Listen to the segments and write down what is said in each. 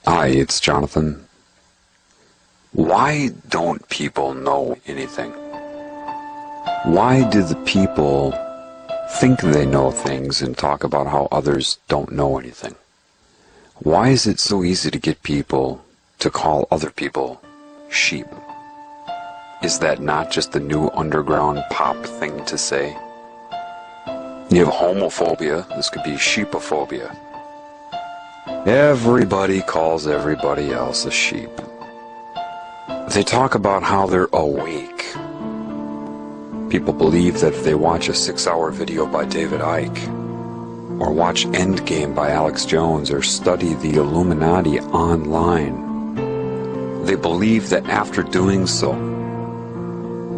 Hi, it's Jonathan. Why don't people know anything? Why do the people think they know things and talk about how others don't know anything? Why is it so easy to get people to call other people sheep? Is that not just the new underground pop thing to say? You have homophobia, this could be sheepophobia. Everybody calls everybody else a sheep. They talk about how they're awake. People believe that if they watch a 6-hour video by David Icke, or watch Endgame by Alex Jones, or study the Illuminati online, they believe that after doing so,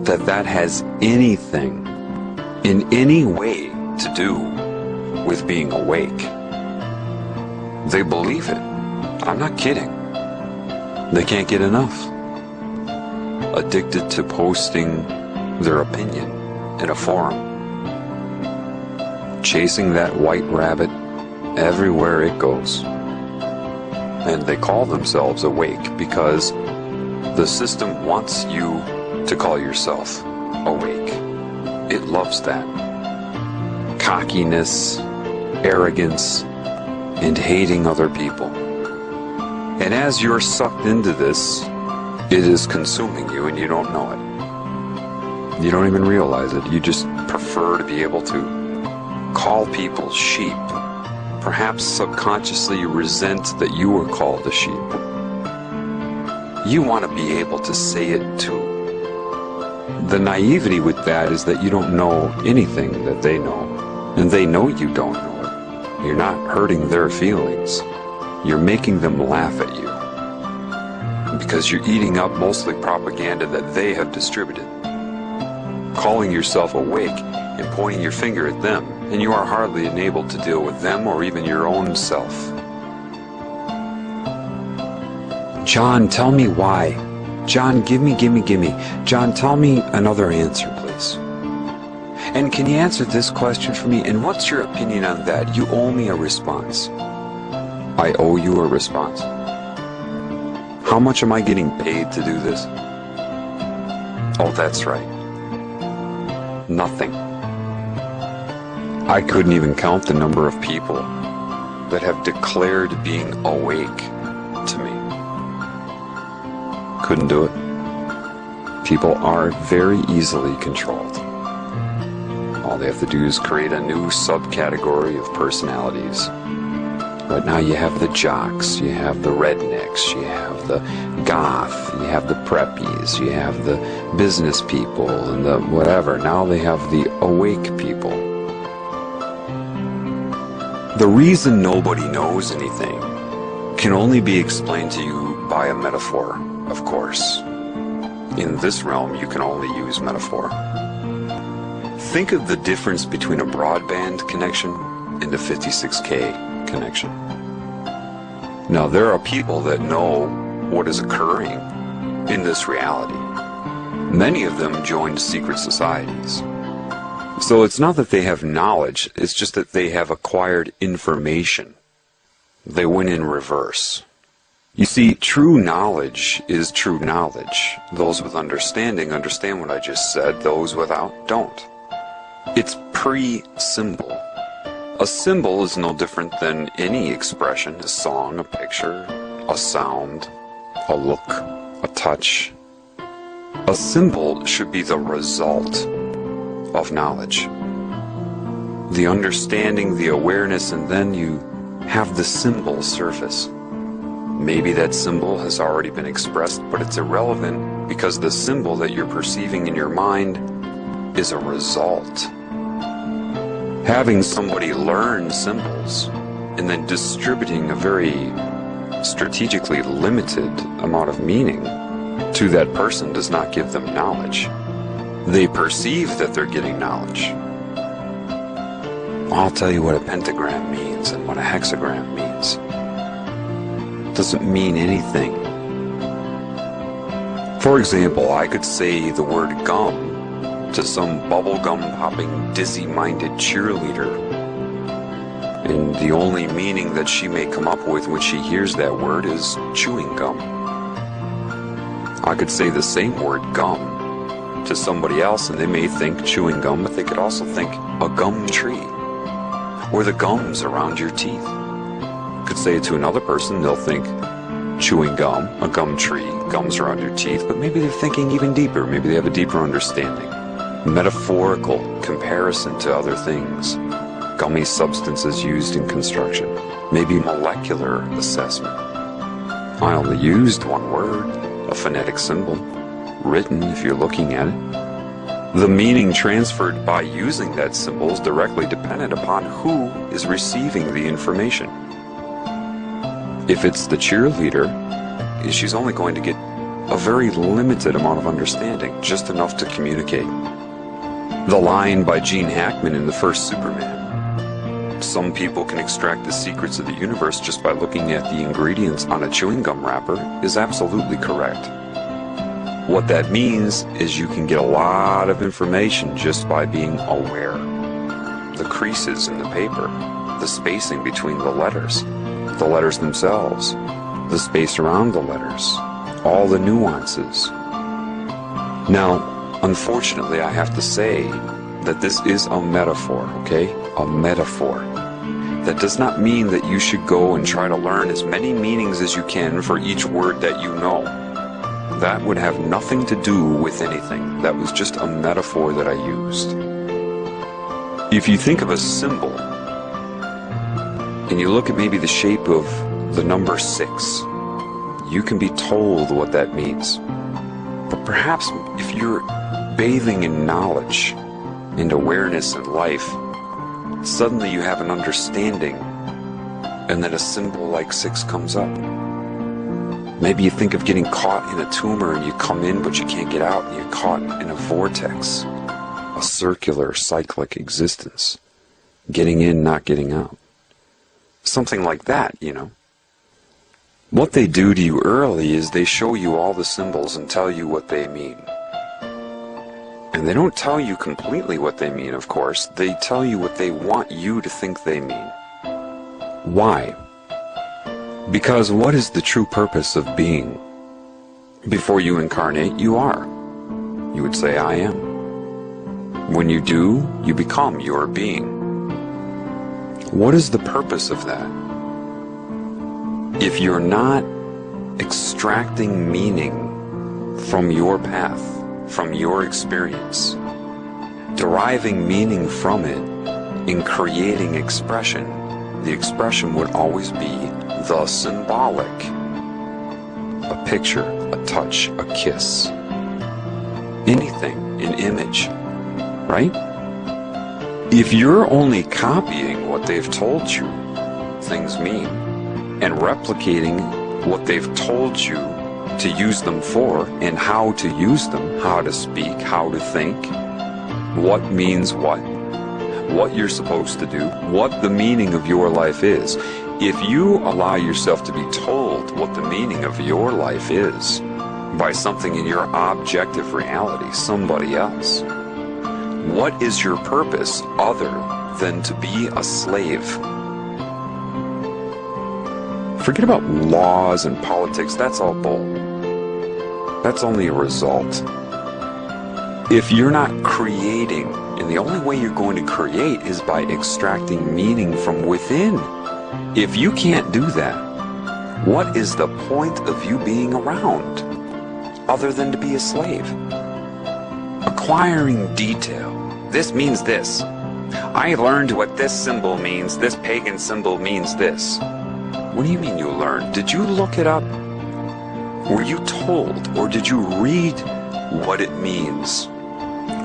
that has anything, in any way, to do with being awake. They believe it. I'm not kidding. They can't get enough. Addicted to posting their opinion in a forum. Chasing that white rabbit everywhere it goes. And they call themselves awake because the system wants you to call yourself awake. It loves that. Cockiness, arrogance, and hating other people. And as you're sucked into this, it is consuming you and you don't know it. You don't even realize it. You just prefer to be able to call people sheep. Perhaps subconsciously you resent that you were called a sheep. You want to be able to say it too. The naivety with that is that you don't know anything that they know. And they know you don't know it. You're not hurting their feelings. You're making them laugh at you. Because you're eating up mostly propaganda that they have distributed. Calling yourself awake and pointing your finger at them, and you are hardly enabled to deal with them or even your own self. John, tell me why. John, give me. John, tell me another answer, please. And can you answer this question for me? And what's your opinion on that? You owe me a response. I owe you a response. How much am I getting paid to do this? Oh, that's right. Nothing. I couldn't even count the number of people that have declared being awake to me. Couldn't do it. People are very easily controlled. All they have to do is create a new subcategory of personalities. Right now you have the jocks, you have the rednecks, you have the goth, you have the preppies, you have the business people, and the whatever. Now they have the awake people. The reason nobody knows anything can only be explained to you by a metaphor, of course. In this realm, you can only use metaphor. Think of the difference between a broadband connection and a 56K connection. Now, there are people that know what is occurring in this reality. Many of them joined secret societies. So it's not that they have knowledge, it's just that they have acquired information. They went in reverse. You see, true knowledge is true knowledge. Those with understanding understand what I just said, those without don't. It's pre-symbol. A symbol is no different than any expression, a song, a picture, a sound, a look, a touch. A symbol should be the result of knowledge. The understanding, the awareness, and then you have the symbol surface. Maybe that symbol has already been expressed, but it's irrelevant because the symbol that you're perceiving in your mind is a result. Having somebody learn symbols and then distributing a very strategically limited amount of meaning to that person does not give them knowledge. They perceive that they're getting knowledge. I'll tell you what a pentagram means and what a hexagram means. It doesn't mean anything. For example, I could say the word gum to some bubblegum popping, dizzy-minded cheerleader And the only meaning that she may come up with when she hears that word is chewing gum. I could say the same word, gum, to somebody else and they may think chewing gum, but they could also think a gum tree, or the gums around your teeth. Could say it to another person, they'll think chewing gum, a gum tree, gums around your teeth, but maybe they're thinking even deeper. Maybe they have a deeper understanding. Metaphorical comparison to other things. Gummy substances used in construction. Maybe molecular assessment. I only used one word, a phonetic symbol, written if you're looking at it. The meaning transferred by using that symbol is directly dependent upon who is receiving the information. If it's the cheerleader, she's only going to get a very limited amount of understanding, just enough to communicate. The line by Gene Hackman in the first Superman, some people can extract the secrets of the universe just by looking at the ingredients on a chewing gum wrapper, is absolutely correct. What that means is you can get a lot of information just by being aware. The creases in the paper, the spacing between the letters themselves, the space around the letters, all the nuances. Now, unfortunately, I have to say that this is a metaphor, okay? A metaphor. That does not mean that you should go and try to learn as many meanings as you can for each word that you know. That would have nothing to do with anything. That was just a metaphor that I used. If you think of a symbol, and you look at maybe the shape of the number 6, you can be told what that means. But perhaps if you're bathing in knowledge and awareness in life, suddenly you have an understanding, and then a symbol like 6 comes up. Maybe you think of getting caught in a tumor and you come in but you can't get out, and you're caught in a vortex, a circular, cyclic existence. Getting in, not getting out. Something like that, you know. What they do to you early is they show you all the symbols and tell you what they mean. And they don't tell you completely what they mean, of course. They tell you what they want you to think they mean. Why? Because what is the true purpose of being? Before you incarnate, you are. You would say, I am. When you do, you become your being. What is the purpose of that? If you're not extracting meaning from your path, from your experience, deriving meaning from it, in creating expression, the expression would always be the symbolic. A picture, a touch, a kiss. Anything, an image, right? If you're only copying what they've told you things mean, and replicating what they've told you to use them for, and how to use them, how to speak, how to think, what means what you're supposed to do, what the meaning of your life is. If you allow yourself to be told what the meaning of your life is by something in your objective reality, somebody else, what is your purpose other than to be a slave? Forget about laws and politics, that's all bull. That's only a result. If you're not creating, and the only way you're going to create is by extracting meaning from within. If you can't do that, what is the point of you being around other than to be a slave? Acquiring detail. This means this. I learned what this symbol means. This pagan symbol means this. What do you mean you learned? Did you look it up? Were you told? Or did you read what it means?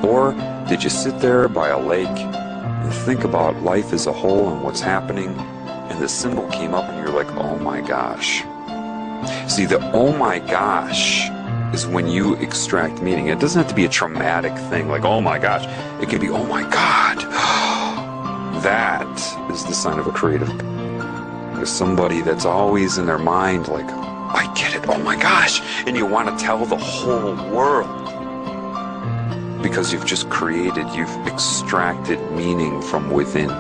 Or did you sit there by a lake and think about life as a whole and what's happening, and the symbol came up and you're like, oh my gosh. See, the oh my gosh is when you extract meaning. It doesn't have to be a traumatic thing like, oh my gosh. It can be, oh my God. That is the sign of a creative. There's somebody that's always in their mind like, I get it, oh my gosh. And you want to tell the whole world. Because you've just created, you've extracted meaning from within.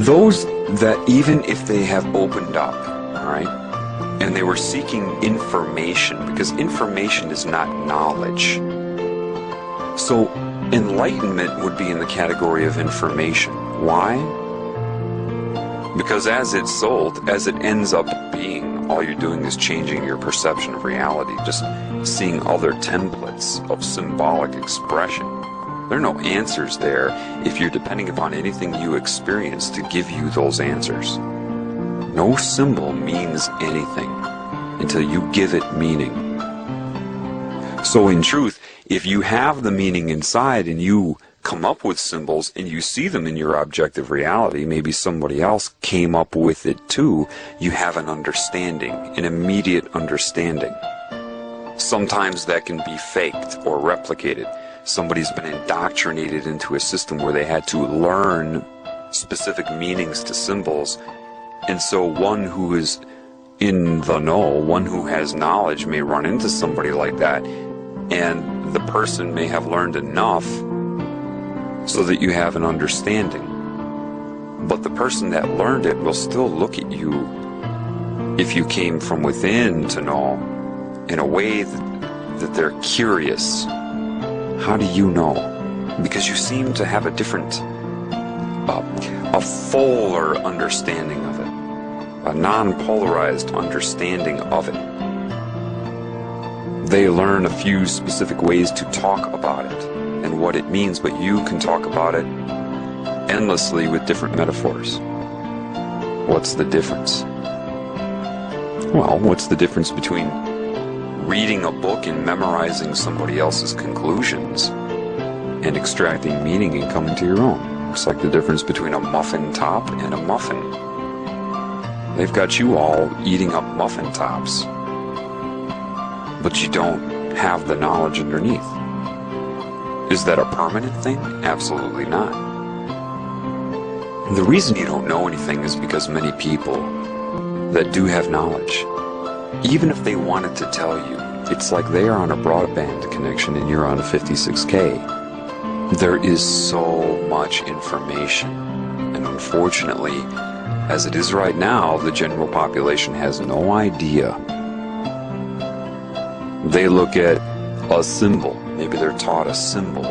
Those that even if they have opened up, all right, and they were seeking information, because information is not knowledge. So enlightenment would be in the category of information. Why? Because as it's sold, as it ends up being, all you're doing is changing your perception of reality, just seeing other templates of symbolic expression. There are no answers there if you're depending upon anything you experience to give you those answers. No symbol means anything until you give it meaning. So in truth, if you have the meaning inside and you come up with symbols and you see them in your objective reality, maybe somebody else came up with it too, you have an understanding, an immediate understanding. Sometimes that can be faked or replicated. Somebody's been indoctrinated into a system where they had to learn specific meanings to symbols, and so one who is in the know, one who has knowledge may run into somebody like that, and the person may have learned enough so that you have an understanding. But the person that learned it will still look at you, if you came from within to know, in a way that they're curious. How do you know? Because you seem to have a different, a fuller understanding of it, a non-polarized understanding of it. They learn a few specific ways to talk about it and what it means, but you can talk about it endlessly with different metaphors. What's the difference? Well, what's the difference between reading a book and memorizing somebody else's conclusions and extracting meaning and coming to your own? It's like the difference between a muffin top and a muffin. They've got you all eating up muffin tops, but you don't have the knowledge underneath. Is that a permanent thing? Absolutely not. The reason you don't know anything is because many people that do have knowledge, even if they wanted to tell you, it's like they are on a broadband connection and you're on a 56K. There is so much information, and unfortunately, as it is right now, the general population has no idea. They look at a symbol, maybe they're taught a symbol.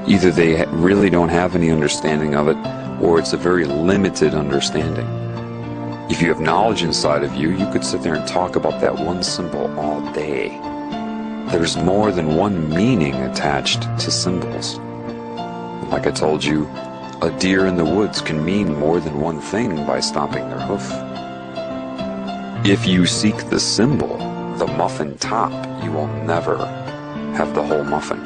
Either they really don't have any understanding of it, or it's a very limited understanding. If you have knowledge inside of you, you could sit there and talk about that one symbol all day. There's more than one meaning attached to symbols. Like I told you, a deer in the woods can mean more than one thing by stomping their hoof. If you seek the symbol, the muffin top, you will never have the whole muffin.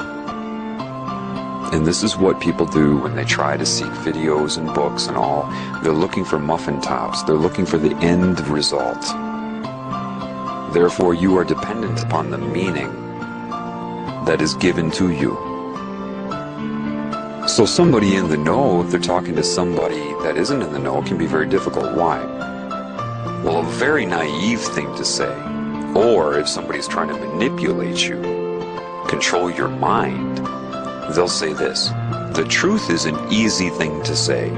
And this is what people do when they try to seek videos and books and all. They're looking for muffin tops. They're looking for the end result. Therefore, you are dependent upon the meaning that is given to you. So somebody in the know, if they're talking to somebody that isn't in the know, can be very difficult. Why? Well, a very naive thing to say, or if somebody's trying to manipulate you, control your mind, they'll say this: the truth is an easy thing to say.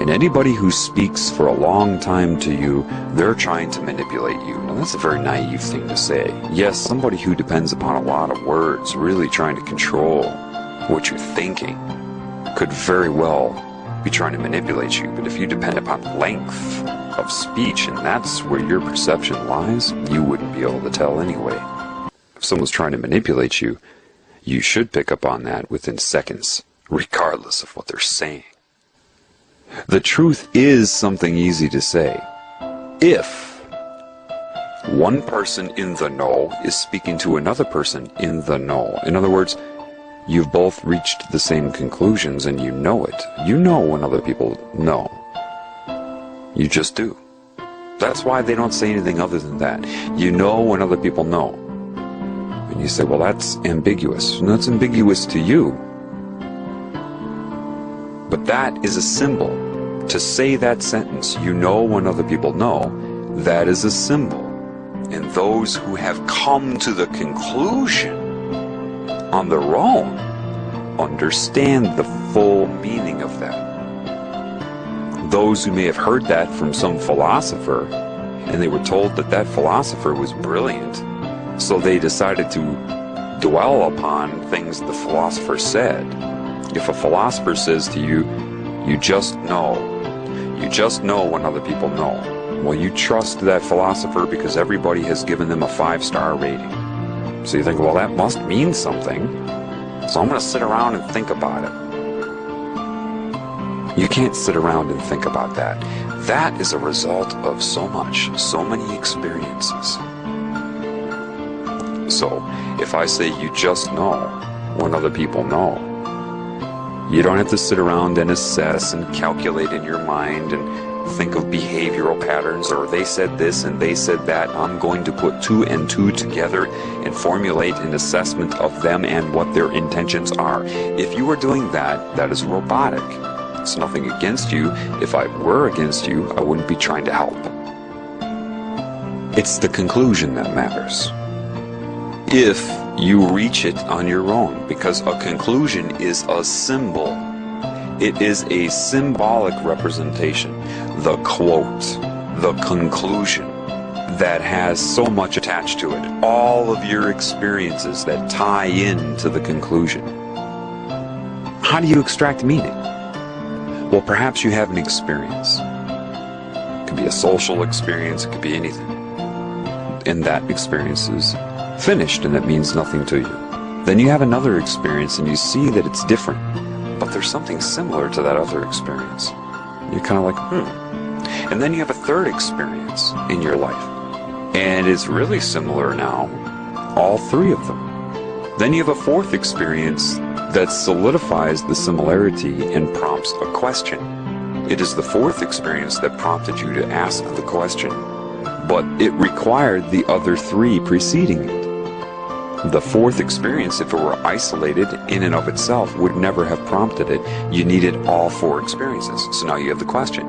And anybody who speaks for a long time to you, they're trying to manipulate you. Now, that's a very naive thing to say. Yes, somebody who depends upon a lot of words, really trying to control what you're thinking, could very well be trying to manipulate you. But if you depend upon length of speech, and that's where your perception lies, you wouldn't be able to tell anyway. If someone's trying to manipulate you, you should pick up on that within seconds, regardless of what they're saying. The truth is something easy to say. If one person in the know is speaking to another person in the know, in other words, you've both reached the same conclusions and you know it. You know when other people know. You just do. That's why they don't say anything other than that. You know when other people know. And you say, well, that's ambiguous. No, it's ambiguous to you. But that is a symbol. To say that sentence, you know when other people know, that is a symbol. And those who have come to the conclusion on their own understand the full meaning of that. those who may have heard that from some philosopher, and they were told that that philosopher was brilliant, so they decided to dwell upon things the philosopher said. If a philosopher says to you, you just know when other people know, well, you trust that philosopher because everybody has given them a 5-star rating. So you think, well, that must mean something, so I'm going to sit around and think about it. You can't sit around and think about that. That is a result of so many experiences. So, if I say you just know when other people know, you don't have to sit around and assess and calculate in your mind and think of behavioral patterns, or they said this and they said that. I'm going to put 2 and 2 together and formulate an assessment of them and what their intentions are. If you are doing that, that is robotic. It's nothing against you. If I were against you, I wouldn't be trying to help. It's the conclusion that matters. If you reach it on your own, because a conclusion is a symbol. It is a symbolic representation. The quote, the conclusion, that has so much attached to it. All of your experiences that tie in to the conclusion. How do you extract meaning? Well, perhaps you have an experience. It could be a social experience, it could be anything. And that experience is finished, and that means nothing to you. Then you have another experience and you see that it's different, but there's something similar to that other experience. You're kind of like, And then you have a third experience in your life, and it's really similar now, all 3 of them. Then you have a fourth experience that solidifies the similarity and prompts a question. It is the fourth experience that prompted you to ask the question, but it required the other 3 preceding it. The fourth experience, if it were isolated in and of itself, would never have prompted it. You needed all 4 experiences. So now you have the question.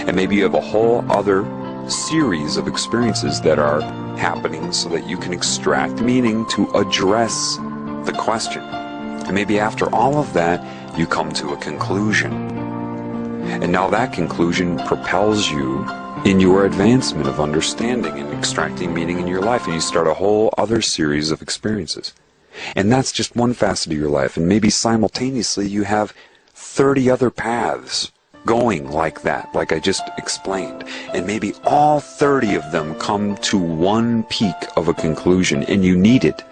And maybe you have a whole other series of experiences that are happening so that you can extract meaning to address the question. And maybe after all of that, you come to a conclusion. And now that conclusion propels you in your advancement of understanding and extracting meaning in your life, and you start a whole other series of experiences. And that's just one facet of your life, and maybe simultaneously you have 30 other paths going like that, like I just explained, and maybe all 30 of them come to one peak of a conclusion, and you needed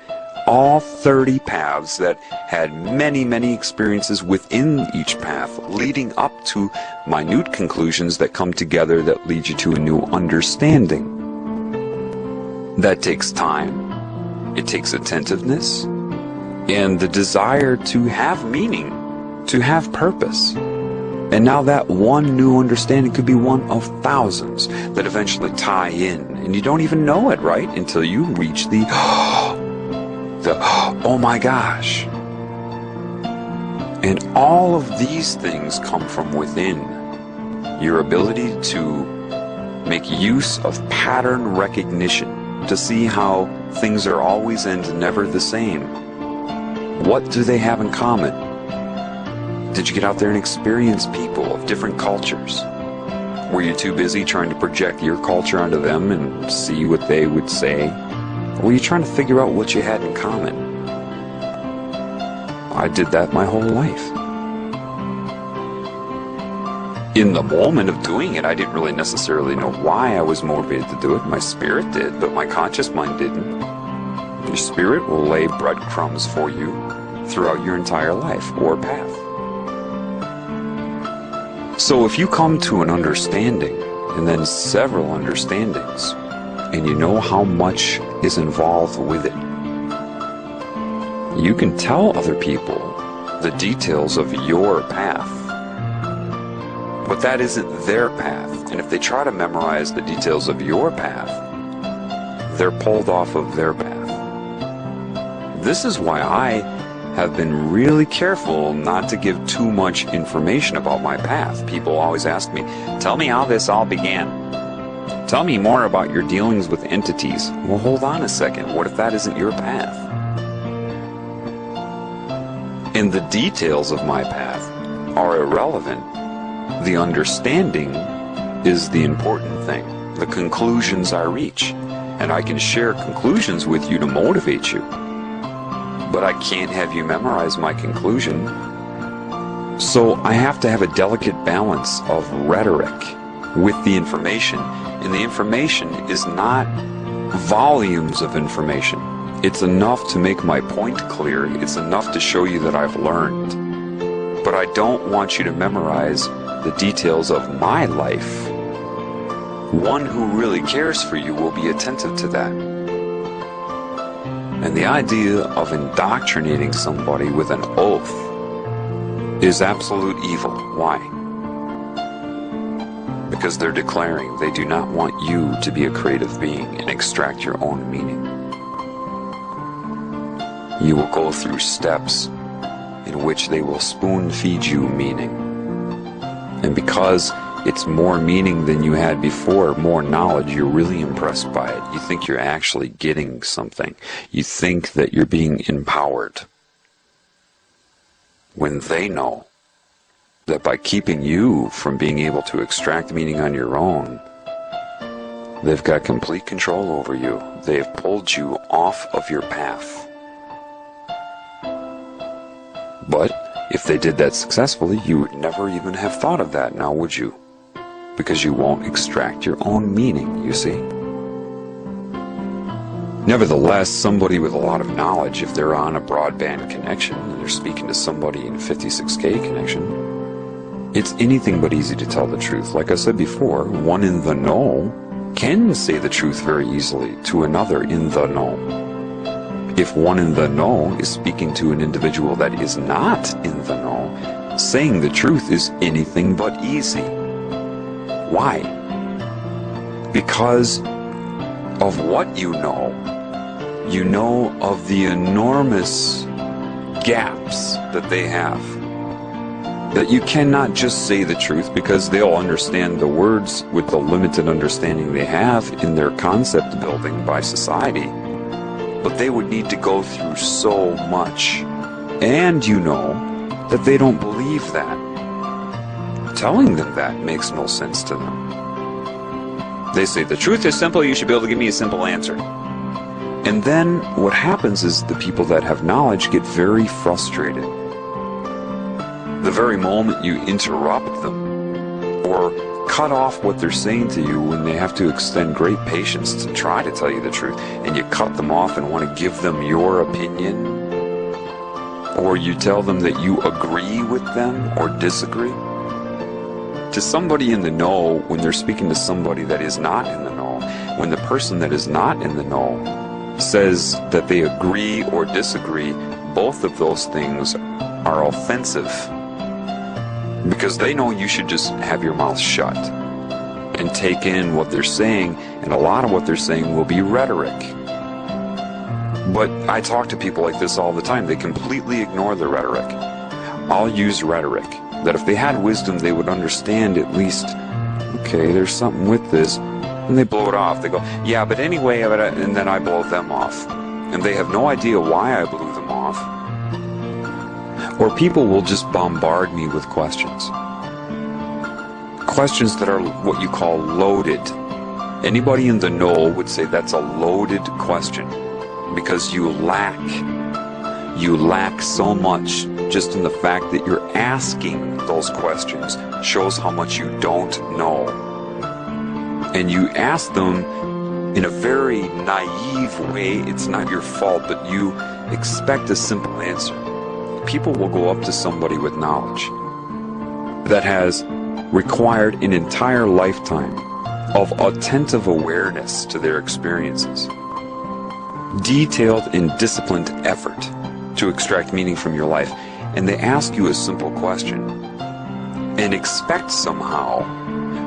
all 30 paths that had many experiences within each path, leading up to minute conclusions that come together that lead you to a new understanding. That takes time, it takes attentiveness, and the desire to have meaning, to have purpose. And now that one new understanding could be one of thousands that eventually tie in, and you don't even know it, right? Until you reach the oh my gosh. And all of these things come from within. Your ability to make use of pattern recognition, to see how things are always and never the same. What do they have in common? Did you get out there and experience people of different cultures? Were you too busy trying to project your culture onto them and see what they would say? Or were you trying to figure out what you had in common? I did that my whole life. In the moment of doing it, I didn't really necessarily know why I was motivated to do it. My spirit did, but my conscious mind didn't. Your spirit will lay breadcrumbs for you throughout your entire life or path. So if you come to an understanding, and then several understandings, and you know how much is involved with it, you can tell other people the details of your path. But that isn't their path, and if they try to memorize the details of your path, they're pulled off of their path. This is why I have been really careful not to give too much information about my path. People always ask me, tell me how this all began. Tell me more about your dealings with entities. Well, hold on a second. What if that isn't your path? And the details of my path are irrelevant The understanding is the important thing, the conclusions I reach. And I can share conclusions with you to motivate you. But I can't have you memorize my conclusion. So I have to have a delicate balance of rhetoric with the information. And the information is not volumes of information. It's enough to make my point clear. It's enough to show you that I've learned. But I don't want you to memorize the details of my life. One who really cares for you will be attentive to that. And the idea of indoctrinating somebody with an oath is absolute evil. Why? Because they're declaring they do not want you to be a creative being and extract your own meaning. You will go through steps in which they will spoon feed you meaning. And because it's more meaning than you had before, more knowledge, you're really impressed by it. You think you're actually getting something. You think that you're being empowered. When they know that by keeping you from being able to extract meaning on your own, they've got complete control over you. They've pulled you off of your path. But if they did that successfully, you would never even have thought of that now, would you? Because you won't extract your own meaning, you see. Nevertheless, somebody with a lot of knowledge, if they're on a broadband connection and they're speaking to somebody in a 56K connection, it's anything but easy to tell the truth. Like I said before, one in the know can say the truth very easily to another in the know. If one in the know is speaking to an individual that is not in the know, saying the truth is anything but easy. Why? Because of what you know of the enormous gaps that they have. That you cannot just say the truth because they'll understand the words with the limited understanding they have in their concept building by society. But they would need to go through so much. And you know that they don't believe that. Telling them that makes no sense to them. They say, the truth is simple, you should be able to give me a simple answer. And then what happens is the people that have knowledge get very frustrated. The very moment you interrupt them or cut off what they're saying to you when they have to extend great patience to try to tell you the truth, and you cut them off and want to give them your opinion, or you tell them that you agree with them or disagree. To somebody in the know, when they're speaking to somebody that is not in the know, when the person that is not in the know says that they agree or disagree, both of those things are offensive. Because they know you should just have your mouth shut and take in what they're saying, and a lot of what they're saying will be rhetoric. But I talk to people like this all the time. They completely ignore the rhetoric. I'll use rhetoric. That if they had wisdom, they would understand at least, okay, there's something with this. And they blow it off. They go, yeah, but anyway, and then I blow them off. And they have no idea why I blew them off. Or people will just bombard me with questions. Questions that are what you call loaded. Anybody in the know would say that's a loaded question. Because you lack so much just in the fact that you're asking those questions shows how much you don't know. And you ask them in a very naive way. It's not your fault, but you expect a simple answer. People will go up to somebody with knowledge that has required an entire lifetime of attentive awareness to their experiences, detailed and disciplined effort to extract meaning from your life, and they ask you a simple question and expect somehow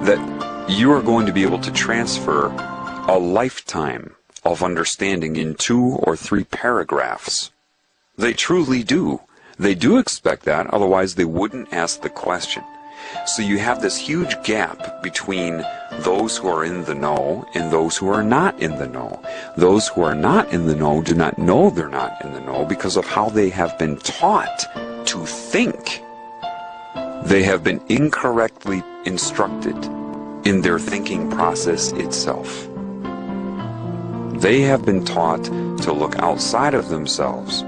that you are going to be able to transfer a lifetime of understanding in 2 or 3 paragraphs. They truly do. They do expect that, otherwise they wouldn't ask the question. So you have this huge gap between those who are in the know and those who are not in the know. Those who are not in the know do not know they're not in the know because of how they have been taught to think. They have been incorrectly instructed in their thinking process itself. They have been taught to look outside of themselves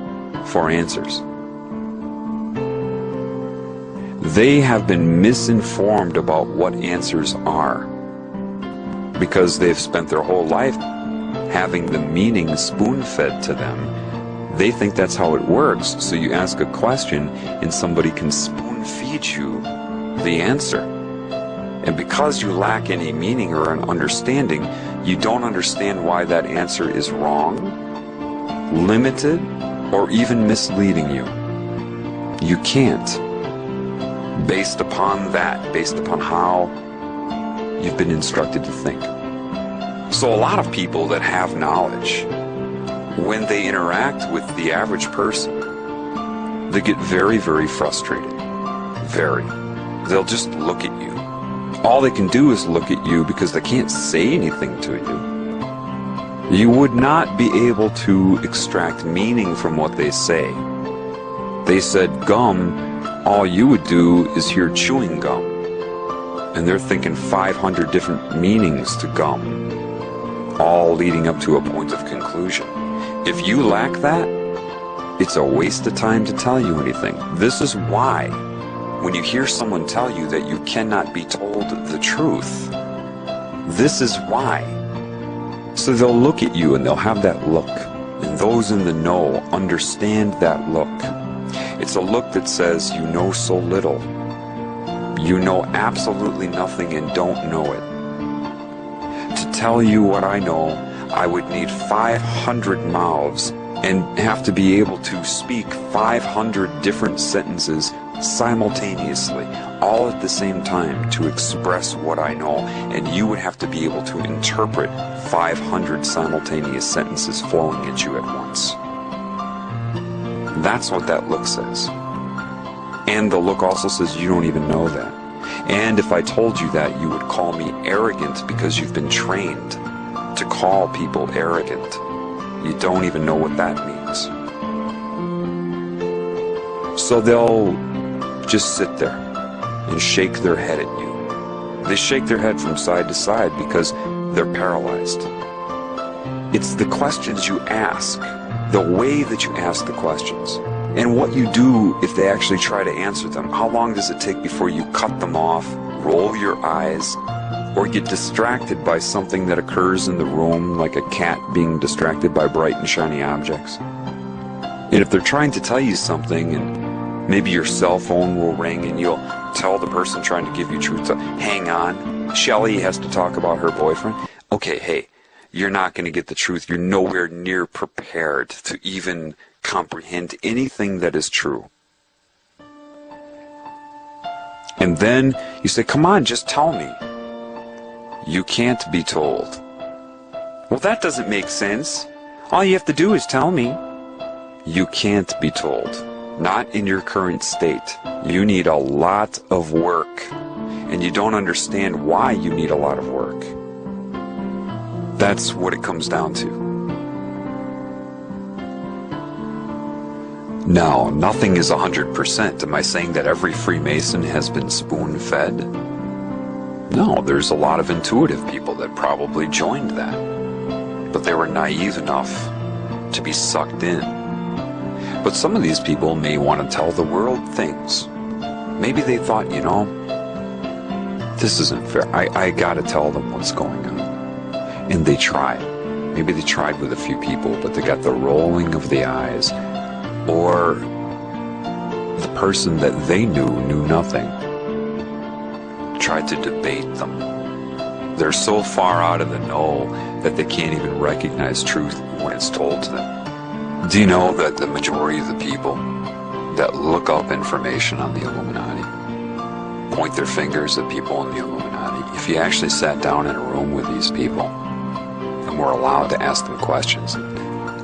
for answers. They have been misinformed about what answers are because they've spent their whole life having the meaning spoon-fed to them. They think that's how it works, so you ask a question and somebody can spoon-feed you the answer. And because you lack any meaning or an understanding, you don't understand why that answer is wrong, limited, or even misleading you. You can't. Based upon that, based upon how you've been instructed to think. So a lot of people that have knowledge, when they interact with the average person, they get very, very frustrated. Very. They'll just look at you. All they can do is look at you because they can't say anything to you. You would not be able to extract meaning from what they say. They said gum, all you would do is hear chewing gum. And they're thinking 500 different meanings to gum, all leading up to a point of conclusion. If you lack that, it's a waste of time to tell you anything. This is why, when you hear someone tell you that you cannot be told the truth, this is why. So they'll look at you and they'll have that look. And those in the know understand that look. It's a look that says, you know so little. You know absolutely nothing and don't know it. To tell you what I know, I would need 500 mouths and have to be able to speak 500 different sentences simultaneously, all at the same time, to express what I know, and you would have to be able to interpret 500 simultaneous sentences flowing at you at once. That's what that look says. And the look also says you don't even know that. And if I told you that, you would call me arrogant because you've been trained to call people arrogant. You don't even know what that means. So they'll just sit there and shake their head at you. They shake their head from side to side because they're paralyzed. It's the questions you ask, the way that you ask the questions, and what you do if they actually try to answer them. How long does it take before you cut them off, roll your eyes, or get distracted by something that occurs in the room, like a cat being distracted by bright and shiny objects? And if they're trying to tell you something, and maybe your cell phone will ring and you'll tell the person trying to give you truth to hang on, Shelly has to talk about her boyfriend. Okay, hey, you're not going to get the truth. You're nowhere near prepared to even comprehend anything that is true. And then you say, come on, just tell me. You can't be told. Well, that doesn't make sense. All you have to do is tell me. You can't be told. Not in your current state. You need a lot of work. And you don't understand why you need a lot of work. That's what it comes down to. Now, nothing is 100%. Am I saying that every Freemason has been spoon-fed? No, there's a lot of intuitive people that probably joined that. But they were naive enough to be sucked in. But some of these people may want to tell the world things. Maybe they thought, you know, this isn't fair. I gotta tell them what's going on. And they tried. Maybe they tried with a few people, but they got the rolling of the eyes. Or the person that they knew nothing. Tried to debate them. They're so far out of the know that they can't even recognize truth when it's told to them. Do you know that the majority of the people that look up information on the Illuminati point their fingers at people in the Illuminati? If you actually sat down in a room with these people and were allowed to ask them questions,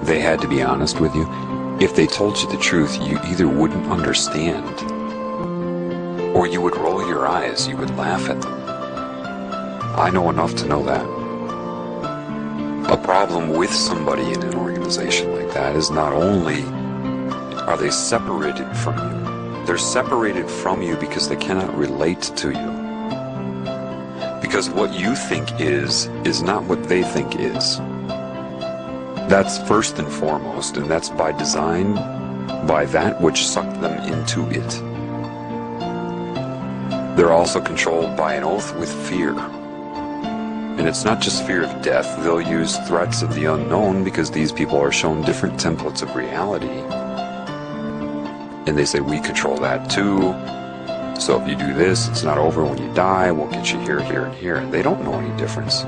they had to be honest with you. If they told you the truth, you either wouldn't understand or you would roll your eyes, you would laugh at them. I know enough to know that. A problem with somebody in an organization like that is not only are they separated from you, They're separated from you because they cannot relate to you. Because what you think is not what they think is. That's first and foremost, and that's by design, by that which sucked them into it. They're also controlled by an oath with fear. And it's not just fear of death. They'll use threats of the unknown because these people are shown different templates of reality. And they say, we control that too. So if you do this, it's not over when you die. We'll get you here, here, and here. And they don't know any difference.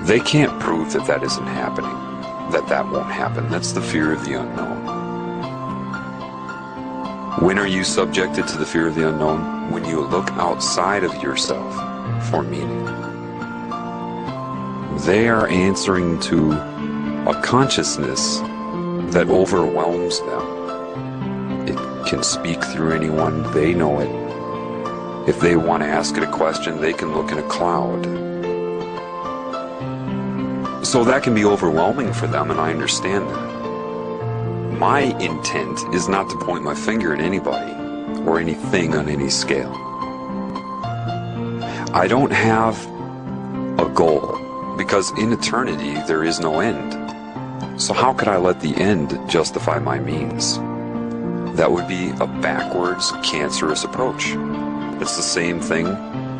They can't prove that that isn't happening, that that won't happen. That's the fear of the unknown. When are you subjected to the fear of the unknown? When you look outside of yourself for meaning. They are answering to a consciousness that overwhelms them. It can speak through anyone. They know it. If they want to ask it a question, they can look in a cloud. So that can be overwhelming for them, and I understand that. My intent is not to point my finger at anybody or anything on any scale. I don't have a goal, because in eternity there is no end. So how could I let the end justify my means? That would be a backwards, cancerous approach. It's the same thing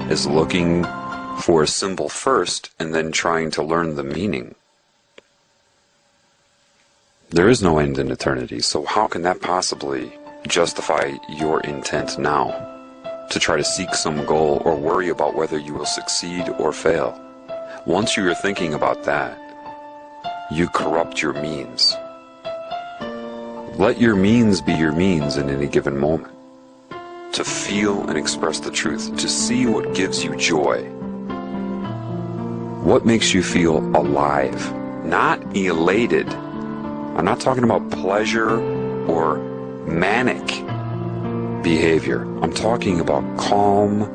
as looking for a symbol first and then trying to learn the meaning. There is no end in eternity, so how can that possibly justify your intent now to try to seek some goal or worry about whether you will succeed or fail? Once you are thinking about that, you corrupt your means. Let your means be your means in any given moment. To feel and express the truth, to see what gives you joy. What makes you feel alive, not elated. I'm not talking about pleasure or manic behavior. I'm talking about calm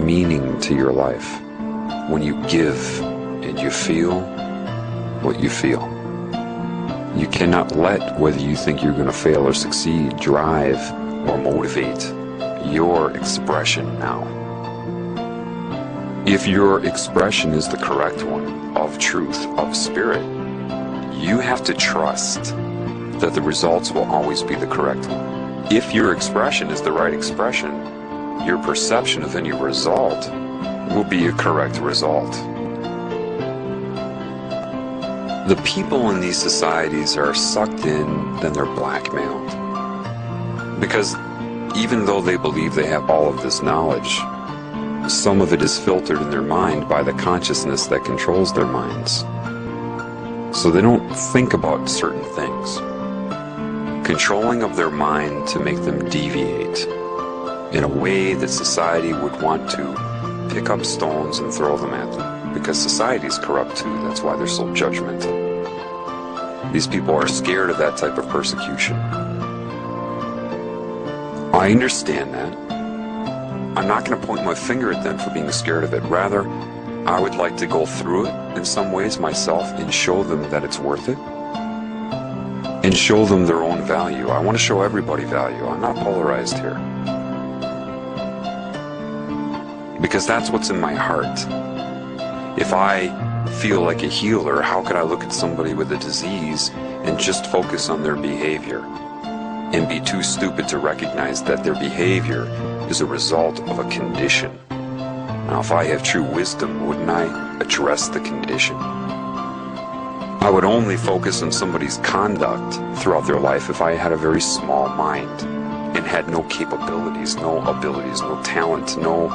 meaning to your life. When you give and you feel what you feel. You cannot let whether you think you're going to fail or succeed drive or motivate your expression now. If your expression is the correct one, of truth, of spirit, you have to trust that the results will always be the correct one. If your expression is the right expression, your perception of any result will be a correct result. The people in these societies are sucked in, then they're blackmailed. Because even though they believe they have all of this knowledge, some of it is filtered in their mind by the consciousness that controls their minds. So they don't think about certain things. Controlling of their mind to make them deviate in a way that society would want to pick up stones and throw them at them. Because society is corrupt too, that's why they're so judgmental. These people are scared of that type of persecution. I understand that. I'm not going to point my finger at them for being scared of it. Rather, I would like to go through it in some ways myself and show them that it's worth it. And show them their own value. I want to show everybody value. I'm not polarized here. Because that's what's in my heart. If I feel like a healer, how could I look at somebody with a disease and just focus on their behavior and be too stupid to recognize that their behavior is a result of a condition? Now, if I have true wisdom, wouldn't I address the condition? I would only focus on somebody's conduct throughout their life if I had a very small mind and had no capabilities, no abilities, no talent, no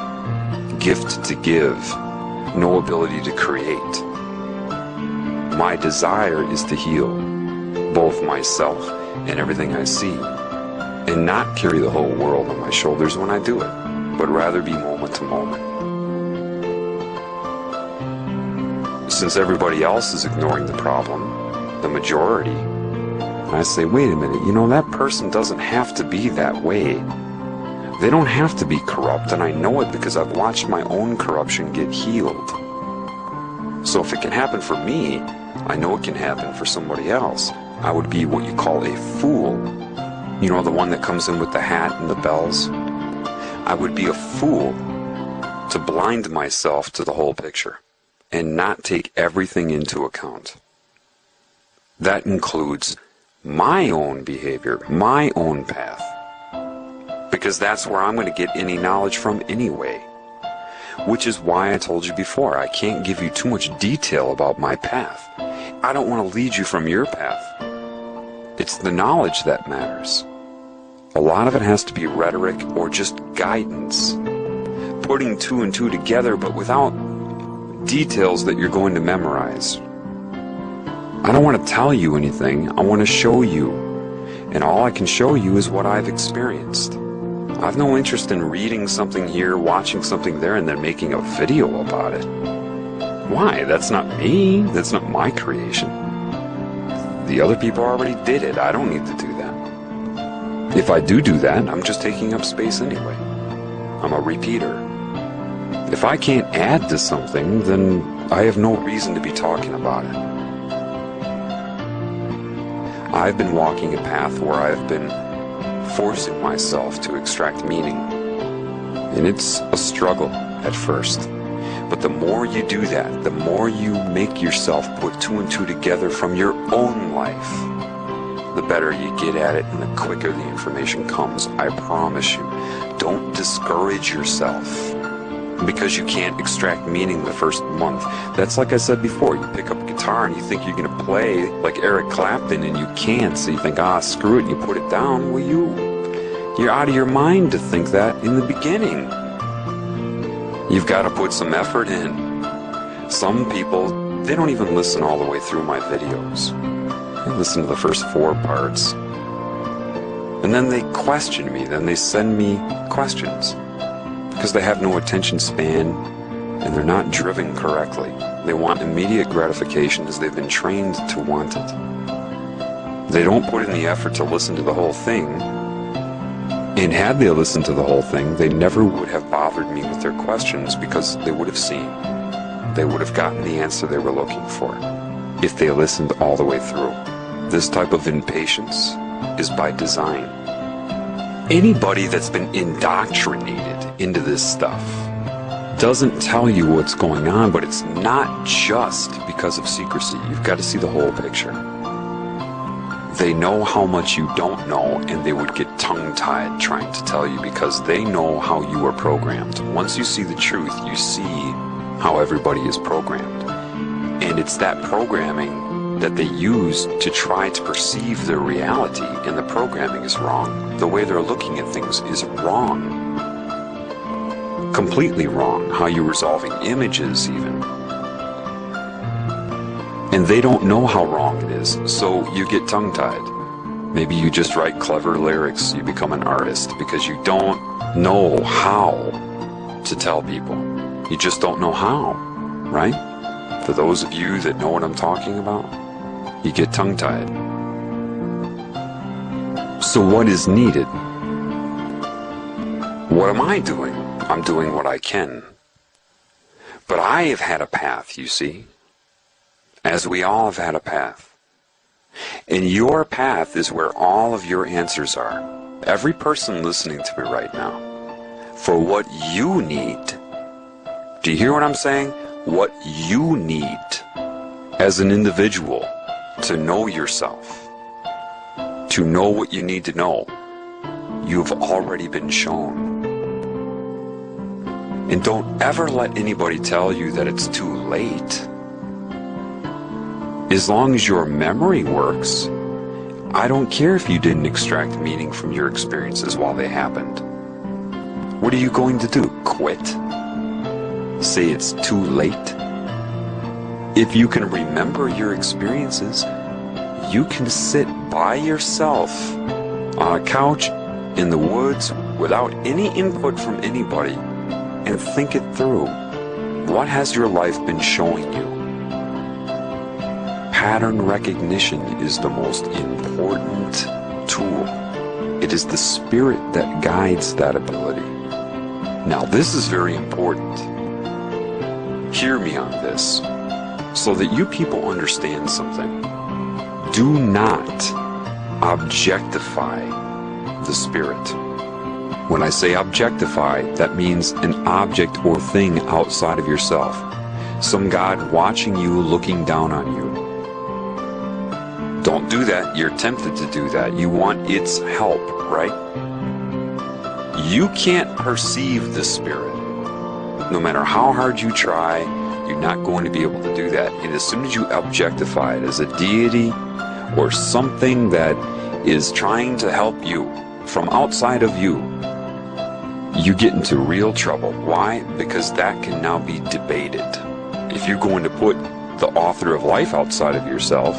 gift to give, no ability to create. My desire is to heal both myself and everything I see, and not carry the whole world on my shoulders when I do it, but rather be moment to moment. Since everybody else is ignoring the problem, the majority, I say, wait a minute, that person doesn't have to be that way. They don't have to be corrupt, and I know it because I've watched my own corruption get healed. So if it can happen for me, I know it can happen for somebody else. I would be what you call a fool You know, the one that comes in with the hat and the bells? I would be a fool to blind myself to the whole picture and not take everything into account. That includes my own behavior, my own path, because that's where I'm going to get any knowledge from anyway. Which is why I told you before, I can't give you too much detail about my path. I don't want to lead you from your path. It's the knowledge that matters. A lot of it has to be rhetoric or just guidance. Putting two and two together, but without details that you're going to memorize. I don't want to tell you anything, I want to show you. And all I can show you is what I've experienced. I've no interest in reading something here, watching something there, and then making a video about it. Why? That's not me. That's not my creation. The other people already did it. I don't need to do that. If I do that, I'm just taking up space anyway. I'm a repeater. If I can't add to something, then I have no reason to be talking about it. I've been walking a path where I've been forcing myself to extract meaning. And it's a struggle at first. But the more you do that, the more you make yourself put two and two together from your own life, the better you get at it and the quicker the information comes. I promise you. Don't discourage yourself because you can't extract meaning the first month. That's like I said before, you pick up a guitar and you think you're going to play like Eric Clapton and you can't, so you think, screw it, and you put it down. Well, you're out of your mind to think that in the beginning. You've got to put some effort in. Some people, they don't even listen all the way through my videos. They listen to the first 4 parts. And then they question me, then they send me questions. Because they have no attention span and they're not driven correctly. They want immediate gratification as they've been trained to want it. They don't put in the effort to listen to the whole thing. And had they listened to the whole thing, they never would have bothered me with their questions because they would have seen. They would have gotten the answer they were looking for if they listened all the way through. This type of impatience is by design. Anybody that's been indoctrinated into this stuff doesn't tell you what's going on, but it's not just because of secrecy. You've got to see the whole picture. They know how much you don't know, and they would get tongue-tied trying to tell you because they know how you are programmed. Once you see the truth, you see how everybody is programmed. And it's that programming that they use to try to perceive their reality, and the programming is wrong. The way they're looking at things is wrong. Completely wrong. How you're resolving images, even. And they don't know how wrong it is, so you get tongue-tied. Maybe you just write clever lyrics, you become an artist, because you don't know how to tell people. You just don't know how, right? For those of you that know what I'm talking about, you get tongue-tied. So what is needed? What am I doing? I'm doing what I can. But I have had a path, you see. As we all have had a path. And your path is where all of your answers are. Every person listening to me right now. For what you need. Do you hear what I'm saying? What you need as an individual to know yourself. To know what you need to know. You've already been shown. And don't ever let anybody tell you that it's too late. As long as your memory works, I don't care if you didn't extract meaning from your experiences while they happened. What are you going to do? Quit? Say it's too late? If you can remember your experiences, you can sit by yourself on a couch in the woods without any input from anybody and think it through. What has your life been showing you? Pattern recognition is the most important tool. It is the spirit that guides that ability. Now, this is very important. Hear me on this, so that you people understand something. Do not objectify the spirit. When I say objectify, that means an object or thing outside of yourself. Some God watching you, looking down on you. Don't do that. You're tempted to do that. You want its help, right? You can't perceive the spirit. No matter how hard you try, you're not going to be able to do that. And as soon as you objectify it as a deity or something that is trying to help you from outside of you, you get into real trouble. Why? Because that can now be debated. If you're going to put the author of life outside of yourself,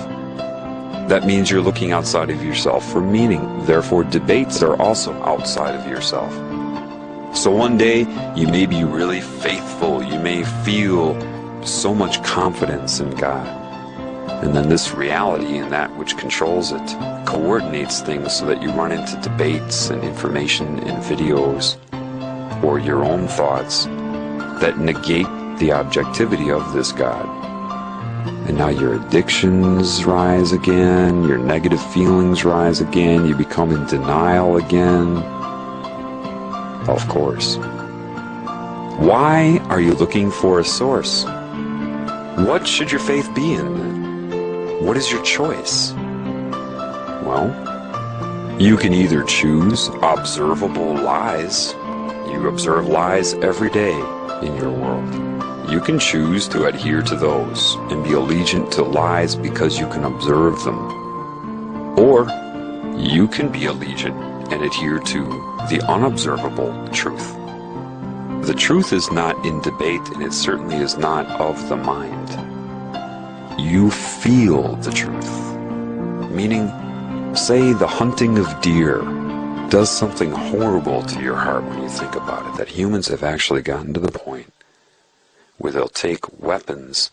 that means you're looking outside of yourself for meaning. Therefore, debates are also outside of yourself. So one day, you may be really faithful. You may feel so much confidence in God. And then this reality and that which controls it coordinates things so that you run into debates and information and videos or your own thoughts that negate the objectivity of this God. And now your addictions rise again, your negative feelings rise again, you become in denial again. Of course. Why are you looking for a source? What should your faith be in? What is your choice? Well, you can either choose observable lies. You observe lies every day in your world. You can choose to adhere to those and be allegiant to lies because you can observe them. Or you can be allegiant and adhere to the unobservable truth. The truth is not in debate, and it certainly is not of the mind. You feel the truth. Meaning, say the hunting of deer does something horrible to your heart when you think about it, that humans have actually gotten to the point where they'll take weapons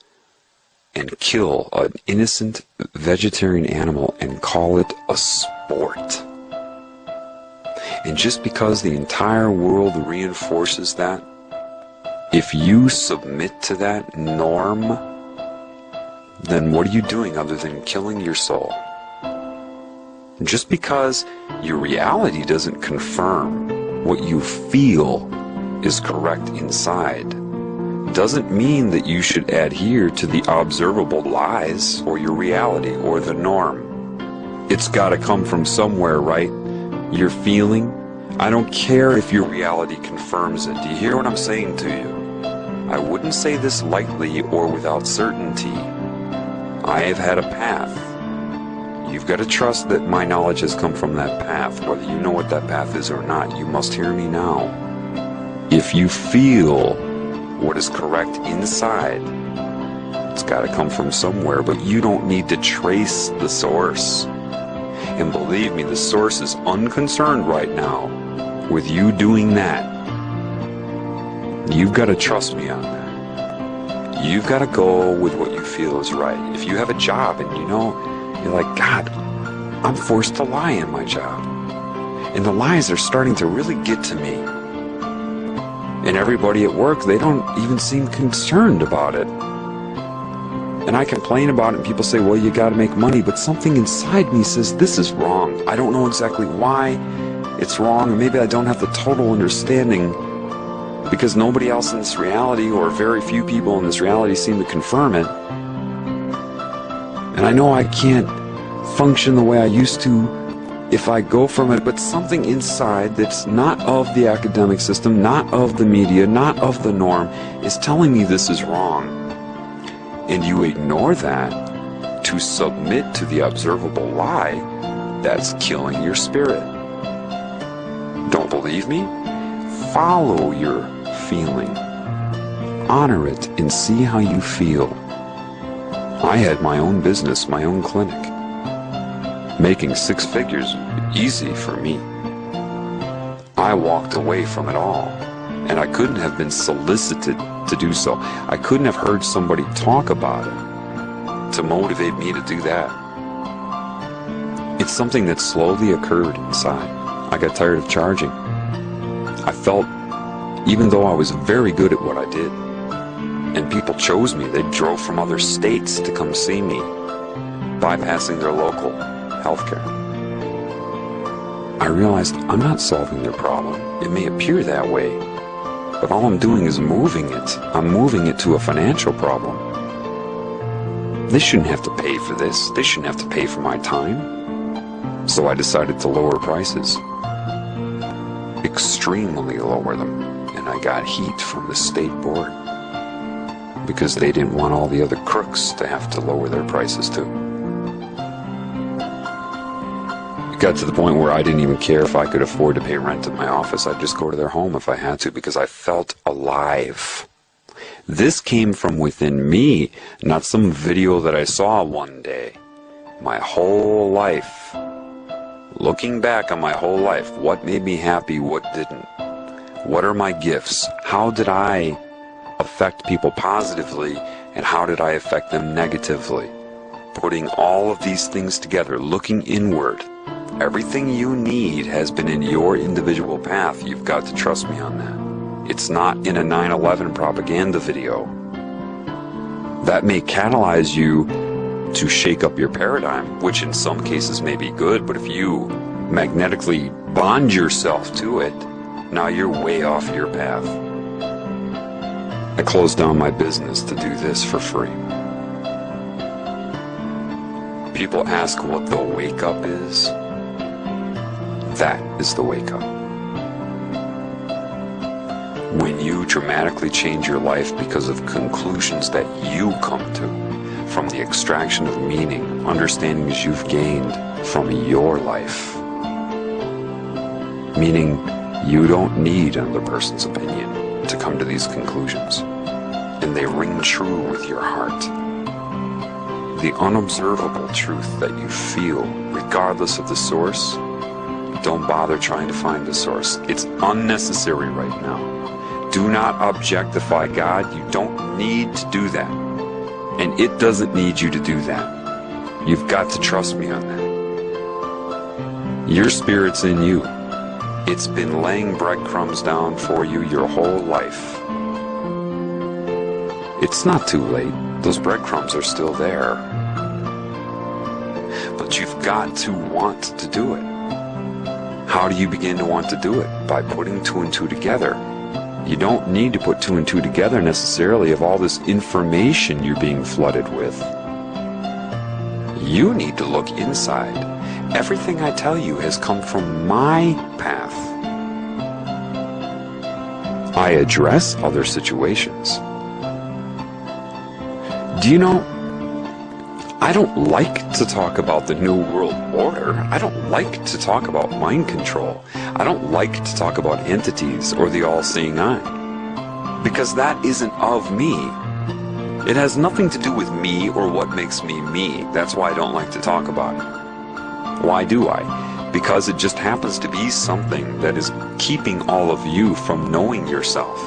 and kill an innocent vegetarian animal and call it a sport. And just because the entire world reinforces that, if you submit to that norm, then what are you doing other than killing your soul? Just because your reality doesn't confirm what you feel is correct inside, doesn't mean that you should adhere to the observable lies or your reality or the norm. It's got to come from somewhere, right? Your feeling. I don't care if your reality confirms it. Do you hear what I'm saying to you? I wouldn't say this lightly or without certainty. I have had a path. You've got to trust that my knowledge has come from that path. Whether you know what that path is or not, you must hear me now. If you feel what is correct inside, it's got to come from somewhere, but you don't need to trace the source. And believe me, the source is unconcerned right now with you doing that. You've got to trust me on that. You've got to go with what you feel is right. If you have a job and you know, you're like, God, I'm forced to lie in my job. And the lies are starting to really get to me. And everybody at work, they don't even seem concerned about it. And I complain about it and people say, well, you got to make money. But something inside me says, this is wrong. I don't know exactly why it's wrong. Or maybe I don't have the total understanding because nobody else in this reality or very few people in this reality seem to confirm it. And I know I can't function the way I used to if I go from it, but something inside that's not of the academic system, not of the media, not of the norm, is telling me this is wrong. And you ignore that to submit to the observable lie, that's killing your spirit. Don't believe me? Follow your feeling. Honor it and see how you feel. I had my own business, my own clinic. Making 6 figures easy for me. I walked away from it all, and I couldn't have been solicited to do so. I couldn't have heard somebody talk about it to motivate me to do that. It's something that slowly occurred inside. I got tired of charging. I felt, even though I was very good at what I did, and people chose me, they drove from other states to come see me, bypassing their local healthcare. I realized I'm not solving their problem. It may appear that way, but all I'm doing is moving it. I'm moving it to a financial problem. They shouldn't have to pay for this. They shouldn't have to pay for my time. So I decided to lower prices. Extremely lower them. And I got heat from the state board. Because they didn't want all the other crooks to have to lower their prices too. It got to the point where I didn't even care if I could afford to pay rent at my office. I'd just go to their home if I had to, because I felt alive. This came from within me, not some video that I saw one day. My whole life. Looking back on my whole life, what made me happy, what didn't? What are my gifts? How did I affect people positively, and how did I affect them negatively? Putting all of these things together, looking inward. Everything you need has been in your individual path. You've got to trust me on that. It's not in a 9/11 propaganda video. That may catalyze you to shake up your paradigm, which in some cases may be good, but if you magnetically bond yourself to it, now you're way off your path. I closed down my business to do this for free. People ask what the wake-up is. That is the wake-up. When you dramatically change your life because of conclusions that you come to, from the extraction of meaning, understandings you've gained from your life. Meaning, you don't need another person's opinion to come to these conclusions, and they ring true with your heart. The unobservable truth that you feel, regardless of the source, don't bother trying to find the source. It's unnecessary right now. Do not objectify God. You don't need to do that, and it doesn't need you to do that. You've got to trust me on that. Your spirit's in you. It's been laying breadcrumbs down for you your whole life. It's not too late. Those breadcrumbs are still there. But you've got to want to do it. How do you begin to want to do it? By putting two and two together. You don't need to put two and two together necessarily of all this information you're being flooded with. You need to look inside. Everything I tell you has come from my path. I address other situations. Do you know, I don't like to talk about the New World Order. I don't like to talk about mind control. I don't like to talk about entities or the all-seeing eye. Because that isn't of me. It has nothing to do with me or what makes me me. That's why I don't like to talk about it. Why do I? Because it just happens to be something that is keeping all of you from knowing yourself.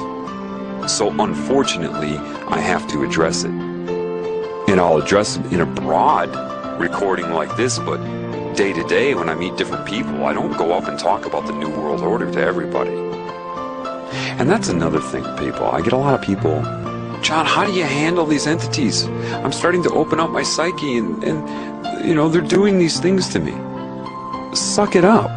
So unfortunately, I have to address it. And I'll address it in a broad recording like this, but day to day when I meet different people, I don't go up and talk about the New World Order to everybody. And that's another thing, people. I get a lot of people, John, how do you handle these entities? I'm starting to open up my psyche and you know, they're doing these things to me. Suck it up.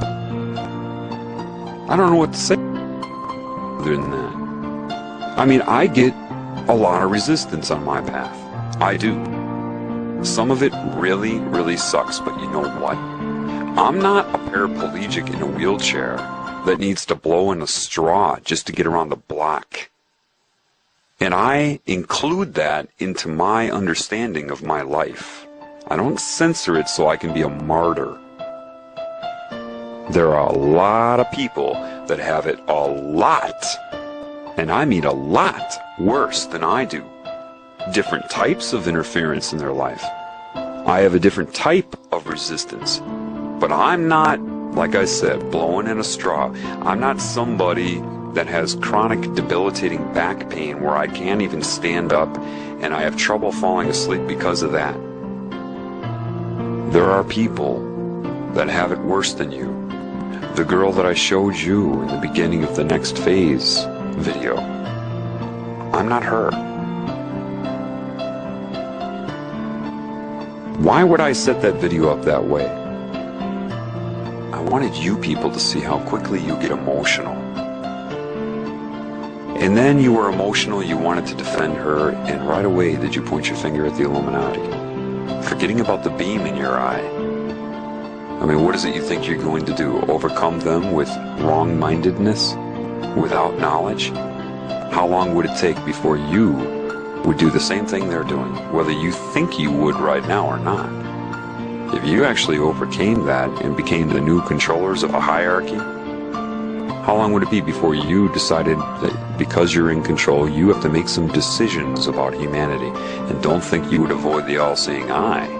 I don't know what to say other than that. I mean, I get a lot of resistance on my path. I do. Some of it really, really sucks, but you know what? I'm not a paraplegic in a wheelchair that needs to blow in a straw just to get around the block. And I include that into my understanding of my life. I don't censor it so I can be a martyr. There are a lot of people that have it a lot, and I mean a lot, worse than I do. Different types of interference in their life. I have a different type of resistance. But I'm not, like I said, blowing in a straw. I'm not somebody that has chronic debilitating back pain where I can't even stand up and I have trouble falling asleep because of that. There are people that have it worse than you. The girl that I showed you in the beginning of the Next Phase video. I'm not her. Why would I set that video up that way? I wanted you people to see how quickly you get emotional. And then you were emotional, you wanted to defend her, and right away did you point your finger at the Illuminati, forgetting about the beam in your eye. I mean, what is it you think you're going to do? Overcome them with wrong-mindedness? Without knowledge? How long would it take before you would do the same thing they're doing, whether you think you would right now or not? If you actually overcame that and became the new controllers of a hierarchy, how long would it be before you decided that because you're in control, you have to make some decisions about humanity, and don't think you would avoid the all-seeing eye?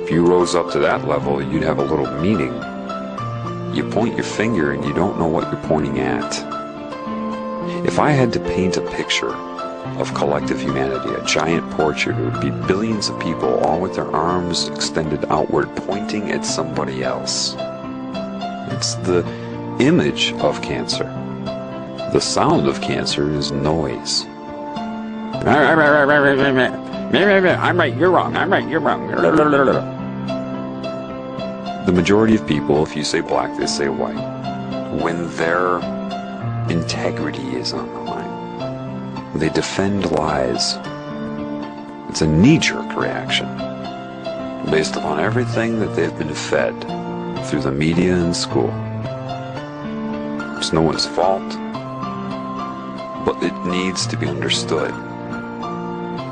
If you rose up to that level, you'd have a little meaning. You point your finger and you don't know what you're pointing at. If I had to paint a picture of collective humanity, a giant portrait, it would be billions of people, all with their arms extended outward, pointing at somebody else. It's the image of cancer. The sound of cancer is noise. I'm right, you're wrong. I'm right, you're wrong. The majority of people, if you say black, they say white. When their integrity is on the line, they defend lies. It's a knee-jerk reaction based upon everything that they've been fed through the media and school. It's no one's fault, but it needs to be understood.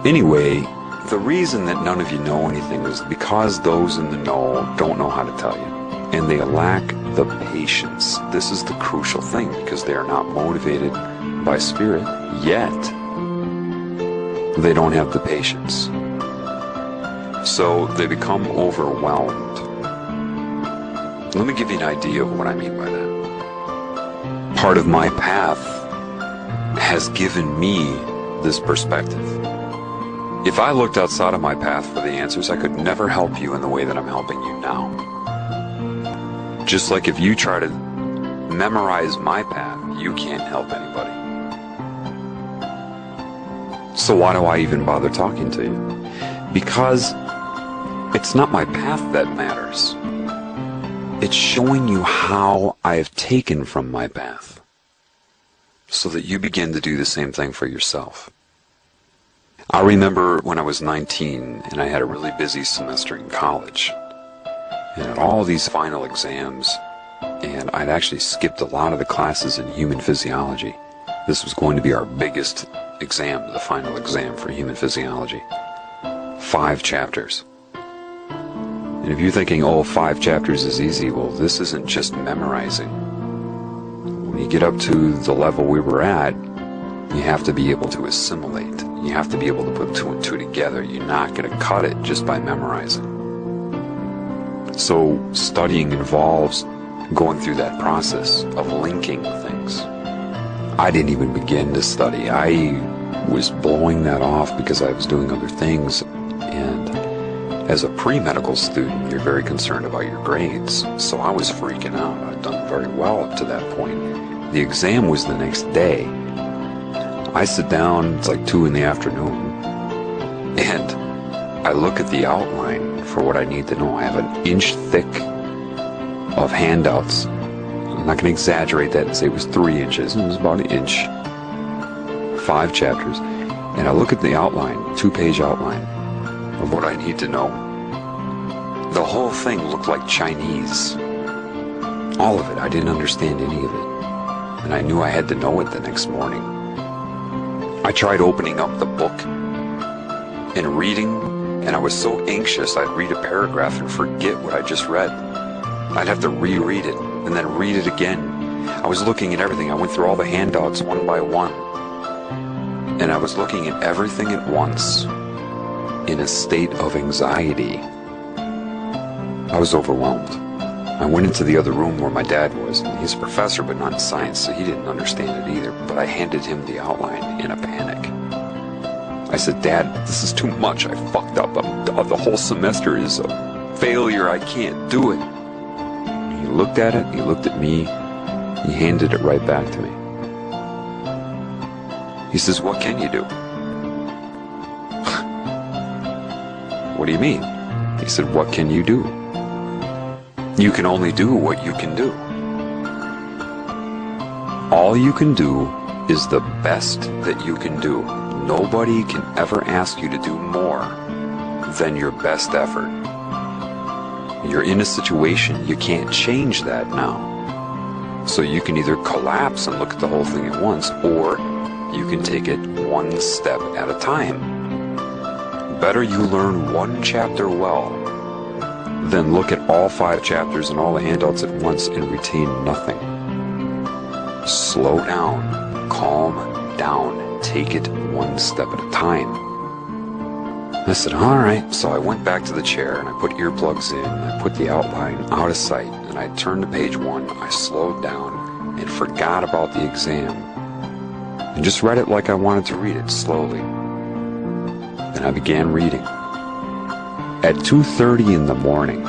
Anyway, the reason that none of you know anything is because those in the know don't know how to tell you, and they lack the patience. This is the crucial thing, because they are not motivated by spirit yet. They don't have the patience, so they become overwhelmed. Let me give you an idea of what I mean by that. Part of my path has given me this perspective. If I looked outside of my path for the answers, I could never help you in the way that I'm helping you now. Just like if you try to memorize my path, you can't help anybody. So why do I even bother talking to you? Because it's not my path that matters. It's showing you how I have taken from my path, so that you begin to do the same thing for yourself. I remember when I was 19 and I had a really busy semester in college and had all these final exams, and I'd actually skipped a lot of the classes in human physiology. This was going to be our biggest exam, the final exam for human physiology. 5 chapters. And if you're thinking, oh, 5 chapters is easy, well, this isn't just memorizing. When you get up to the level we were at, you have to be able to assimilate. You have to be able to put 2 and 2 together. You're not going to cut it just by memorizing. So studying involves going through that process of linking things. I didn't even begin to study. I was blowing that off because I was doing other things. And as a pre-medical student, you're very concerned about your grades. So I was freaking out. I'd done very well up to that point. The exam was the next day. I sit down, it's like 2 in the afternoon, and I look at the outline for what I need to know. I have an inch thick of handouts. I'm not going to exaggerate that and say it was 3 inches. It was about an inch. 5 chapters. And I look at the outline, 2-page outline of what I need to know. The whole thing looked like Chinese. All of it. I didn't understand any of it. And I knew I had to know it the next morning. I tried opening up the book and reading, and I was so anxious I'd read a paragraph and forget what I just read. I'd have to reread it and then read it again. I was looking at everything. I went through all the handouts one by one, and I was looking at everything at once in a state of anxiety. I was overwhelmed. I went into the other room where my dad was. He's a professor, but not in science, so he didn't understand it either. But I handed him the outline in a panic. I said, Dad, this is too much. I fucked up. The whole semester is a failure. I can't do it. He looked at it. He looked at me. He handed it right back to me. He says, what can you do? What do you mean? He said, what can you do? You can only do what you can do. All you can do is the best that you can do. Nobody can ever ask you to do more than your best effort. You're in a situation, you can't change that now. So you can either collapse and look at the whole thing at once, or you can take it one step at a time. Better you learn one chapter well than look at all 5 chapters and all the handouts at once and retain nothing. Slow down, calm down, take it one step at a time. I said, all right. So I went back to the chair and I put earplugs in, I put the outline out of sight, and I turned to page 1, I slowed down and forgot about the exam and just read it like I wanted to read it, slowly. Then I began reading. At 2:30 in the morning,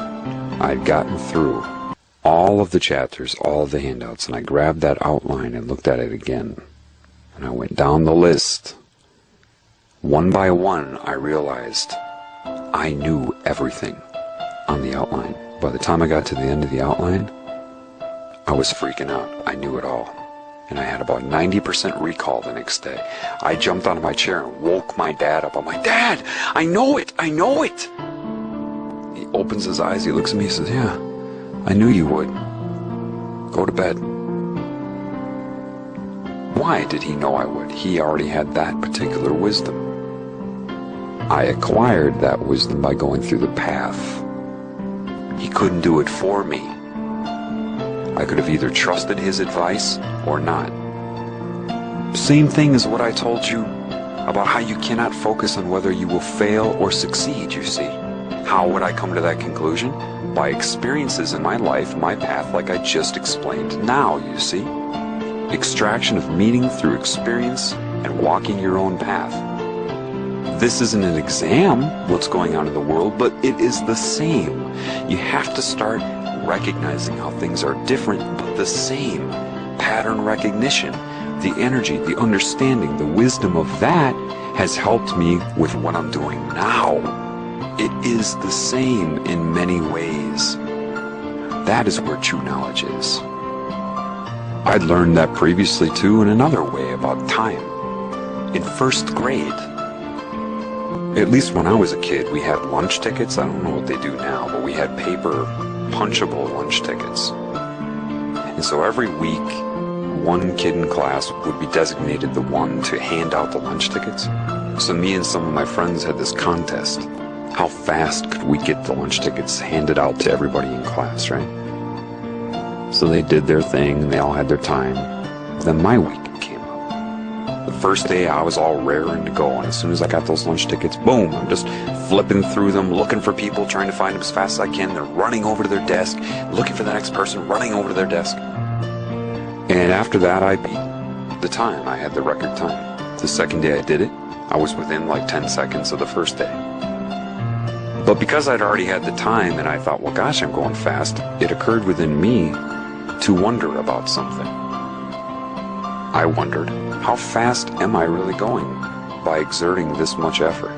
I'd gotten through all of the chapters, all of the handouts, and I grabbed that outline and looked at it again. And I went down the list. One by one, I realized I knew everything on the outline. By the time I got to the end of the outline, I was freaking out. I knew it all. And I had about 90% recall the next day. I jumped out of my chair and woke my dad up. I'm like, Dad, I know it! I know it! He opens his eyes, he looks at me, he says, yeah, I knew you would. Go to bed. Why did he know I would? He already had that particular wisdom. I acquired that wisdom by going through the path. He couldn't do it for me. I could have either trusted his advice or not. Same thing as what I told you about how you cannot focus on whether you will fail or succeed, you see. How would I come to that conclusion? By experiences in my life, my path, like I just explained now, you see. Extraction of meaning through experience and walking your own path. This isn't an exam, what's going on in the world, but it is the same. You have to start recognizing how things are different, but the same. Pattern recognition, the energy, the understanding, the wisdom of that has helped me with what I'm doing now. It is the same in many ways. That is where true knowledge is. I'd learned that previously too in another way about time. In 1st grade, at least when I was a kid, we had lunch tickets. I don't know what they do now, but we had paper punchable lunch tickets. And so every week, one kid in class would be designated the one to hand out the lunch tickets. So me and some of my friends had this contest. How fast could we get the lunch tickets handed out to everybody in class, right? So they did their thing, and they all had their time. Then my week came up. The first day I was all raring to go, and as soon as I got those lunch tickets, boom, I'm just flipping through them, looking for people, trying to find them as fast as I can. They're running over to their desk, looking for the next person, running over to their desk. And after that, I beat the time. I had the record time. The second day I did it, I was within like 10 seconds of the first day. But because I'd already had the time and I thought, well, gosh, I'm going fast, it occurred within me to wonder about something. I wondered, how fast am I really going by exerting this much effort?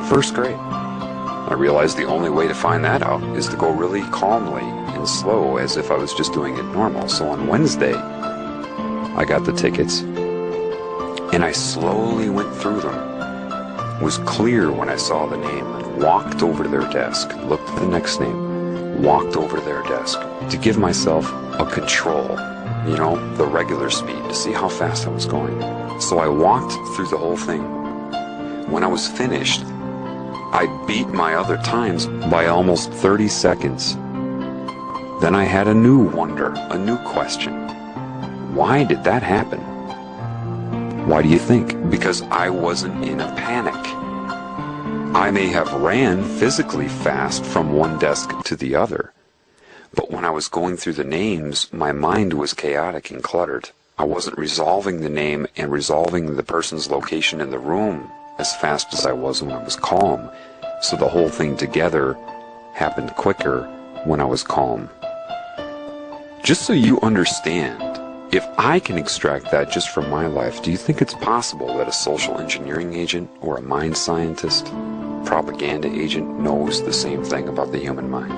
1st grade. I realized the only way to find that out is to go really calmly and slow, as if I was just doing it normal. So on Wednesday, I got the tickets and I slowly went through them. It was clear when I saw the name and walked over to their desk, looked at the next name, walked over to their desk to give myself a control, you know, the regular speed, to see how fast I was going. So I walked through the whole thing. When I was finished, I beat my other times by almost 30 seconds. Then I had a new wonder, a new question. Why did that happen? Why do you think? Because I wasn't in a panic. I may have ran physically fast from one desk to the other, but when I was going through the names, my mind was chaotic and cluttered. I wasn't resolving the name and resolving the person's location in the room as fast as I was when I was calm. So the whole thing together happened quicker when I was calm. Just so you understand, if I can extract that just from my life, do you think it's possible that a social engineering agent or a mind scientist, propaganda agent knows the same thing about the human mind?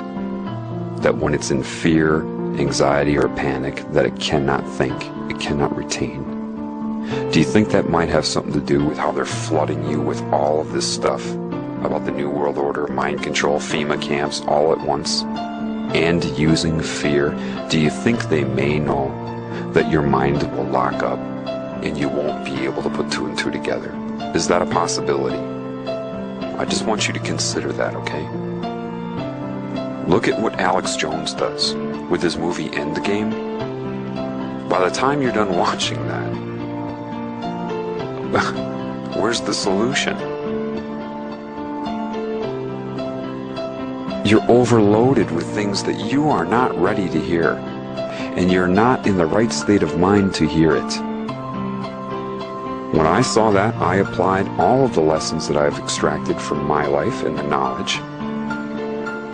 that when it's in fear, anxiety, or panic, that it cannot think, it cannot retain? Do you think that might have something to do with how they're flooding you with all of this stuff about the New World Order, mind control, FEMA camps, all at once, and using fear? Do you think they may know that your mind will lock up and you won't be able to put two and two together? Is that a possibility? I just want you to consider that, okay? Look at what Alex Jones does with his movie Endgame. By the time you're done watching that, where's the solution? You're overloaded with things that you are not ready to hear, and you're not in the right state of mind to hear it. When I saw that, I applied all of the lessons that I've extracted from my life and the knowledge,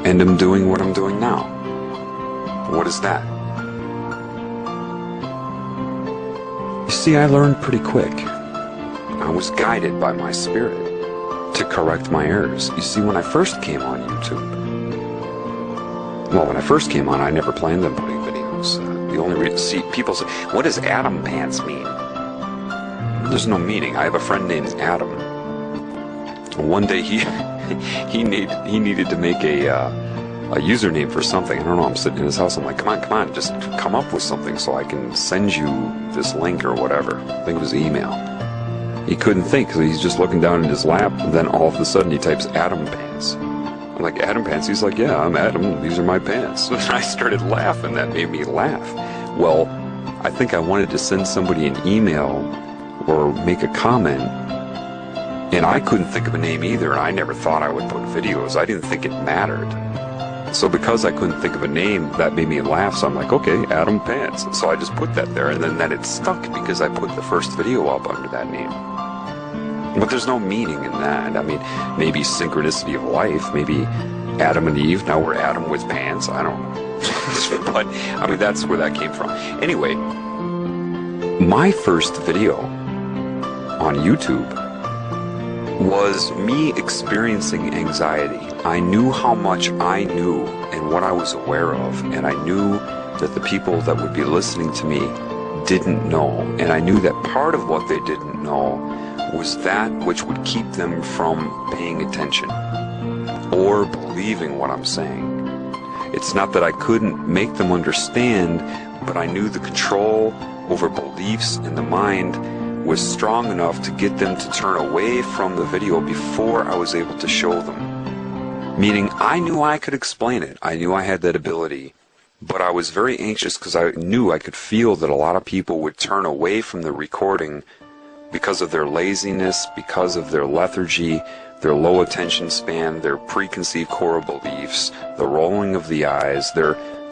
and I'm doing what I'm doing now. What is that? You see, I learned pretty quick. I was guided by my spirit to correct my errors. You see, when I first came on YouTube, when I first came on, I never planned on putting videos. The only reason, see, people say, what does Adam Pants mean? There's no meaning. I have a friend named Adam. One day he needed to make a username for something. I don't know, I'm sitting in his house, I'm like, come on, just come up with something so I can send you this link or whatever. I think it was email. He couldn't think, so he's just looking down in his lap, and then all of a sudden he types Adam Pants. I'm like, Adam Pants? He's like, yeah, I'm Adam, these are my pants. And I started laughing, that made me laugh. Well, I think I wanted to send somebody an email or make a comment, and I couldn't think of a name either, and I never thought I would put videos. I didn't think it mattered. So because I couldn't think of a name, that made me laugh, so I'm like, okay, Adam Pants. So I just put that there, and then it stuck because I put the first video up under that name. But there's no meaning in that. I mean, maybe synchronicity of life, maybe Adam and Eve, now we're Adam with pants, I don't know. But, I mean, that's where that came from. Anyway, my first video on YouTube was me experiencing anxiety. I knew how much I knew and what I was aware of, and I knew that the people that would be listening to me didn't know, and I knew that part of what they didn't know was that which would keep them from paying attention or believing what I'm saying. It's not that I couldn't make them understand, but I knew the control over beliefs in the mind was strong enough to get them to turn away from the video before I was able to show them. Meaning, I knew I could explain it. I knew I had that ability. But I was very anxious because I knew I could feel that a lot of people would turn away from the recording because of their laziness, because of their lethargy, their low attention span, their preconceived core beliefs, the rolling of the eyes, their